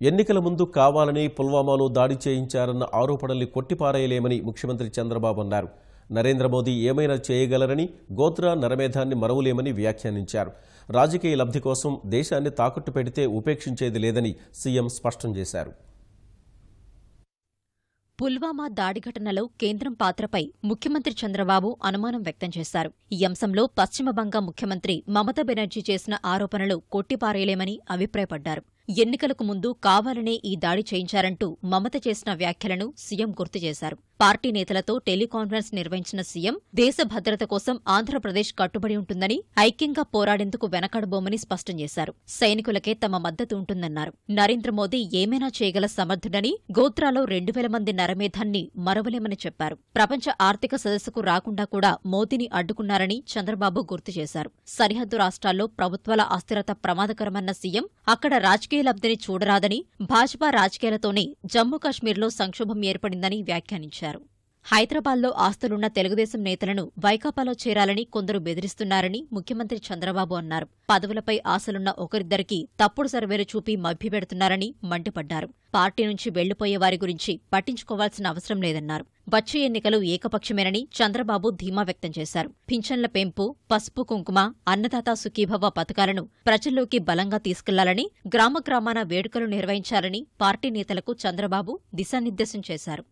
ఎన్నికల ముందు కావాలని పుల్వామాలో దాడి చేయించారన్న ఆరోపణల్ని కొట్టిపారేయలేమని ముఖ్యమంత్రి చంద్రబాబు అన్నారు. నరేంద్ర మోదీ ఏమైనా చేయగలరని, గోత్రా నరమేధాన్ని మరవలేమని వ్యాఖ్యానించారు. రాజకీయ లబ్ధి కోసం దేశాన్ని తాకట్టు పెడితే ఉపేక్షించేది లేదని సీఎం స్పష్టం చేశారు. పుల్వామా దాడి ఘటనలో కేంద్రం పాత్రపై ముఖ్యమంత్రి చంద్రబాబు అనుమానం వ్యక్తం చేశారు. ఈ అంశంలో పశ్చిమ బంగా ముఖ్యమంత్రి మమతా బెనర్జీ చేసిన ఆరోపణలు కొట్టిపారేయలేమని అభిప్రాయపడ్డారు. ఎన్నికలకు ముందు కావాలనే ఈ దాడి చేయించారంటూ మమత చేసిన వ్యాఖ్యలను సీఎం గుర్తు చేశారు. పార్టీ నేతలతో టెలికాన్ఫరెన్స్ నిర్వహించిన సీఎం దేశ భద్రత కోసం ఆంధ్రప్రదేశ్ కట్టుబడి ఉంటుందని, ఐక్యంగా పోరాడేందుకు వెనకడబోమని స్పష్టం చేశారు. సైనికులకే తమ మద్దతు ఉంటుందన్నారు. నరేంద్ర మోదీ ఏమైనా చేయగల సమర్థుడని, గోత్రాలో 2000 మంది నరమేధాన్ని మరవలేమని చెప్పారు. ప్రపంచ ఆర్థిక సదస్సుకు రాకుండా కూడా మోదీని అడ్డుకున్నారని చంద్రబాబు గుర్తు చేశారు. సరిహద్దు రాష్ట్రాల్లో ప్రభుత్వాల అస్థిరత ప్రమాదకరమన్న సీఎం అక్కడ రాజకీయ లబ్ధిని చూడరాదని, భాజపా రాజకీయాలతోనే జమ్మూ కశ్మీర్లో సంక్షోభం ఏర్పడిందని వ్యాఖ్యానించారు. హైదరాబాద్లో ఆస్తులున్న తెలుగుదేశం నేతలను వైకాపాలో చేరాలని కొందరు బెదిరిస్తున్నారని ముఖ్యమంత్రి చంద్రబాబు అన్నారు. పదవులపై ఆశలున్న ఒకరిద్దరికి తప్పుడు సర్వేలు చూపి మభ్యపెడుతున్నారని మండిపడ్డారు. పార్టీ నుంచి వెళ్లిపోయే వారి గురించి పట్టించుకోవాల్సిన అవసరం లేదన్నారు. వచ్చే ఎన్నికలు ఏకపక్షమేనని చంద్రబాబు ధీమా వ్యక్తం చేశారు. పింఛన్ల పెంపు, పసుపు కుంకుమ, అన్నదాత సుఖీభవ పథకాలను ప్రజల్లోకి బలంగా తీసుకెళ్లాలని, గ్రామ గ్రామాన వేడుకలు నిర్వహించాలని పార్టీ నేతలకు చంద్రబాబు దిశానిర్దేశం చేశారు.